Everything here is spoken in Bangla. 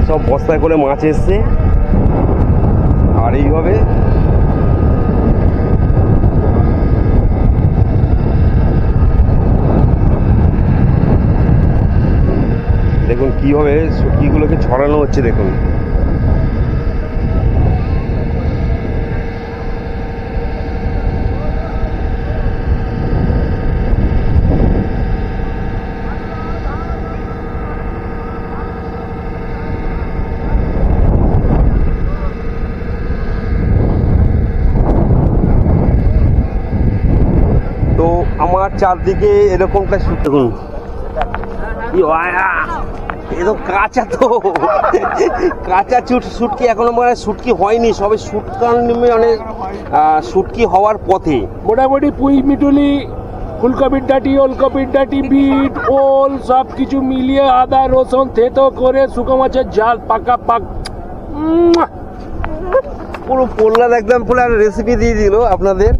সব বস্তায় করে মাছ এসছে। আর এইভাবে দেখুন কিভাবে শুটকিগুলোকে ছড়ানো হচ্ছে দেখুন। তো আমার চারদিকে এরকমটা দেখুন এ তো কাঁচা, তো কাঁচা শুটকি এখনো মানে শুটকি হয়নি, সবে শুটকান মানে শুটকি হওয়ার পথে। মোটামুটি পুঁই মিটুলি, ফুলকপির ডাঁটি, ওলকপির ডাঁটি, বিট, ওল সব কিছু মিলিয়ে আদা রসুন থেতো করে শুকো মাছের ঝাল পাকা পাক। পুরো পোল্লার একদম পুরো রেসিপি দিয়ে দিল আপনাদের।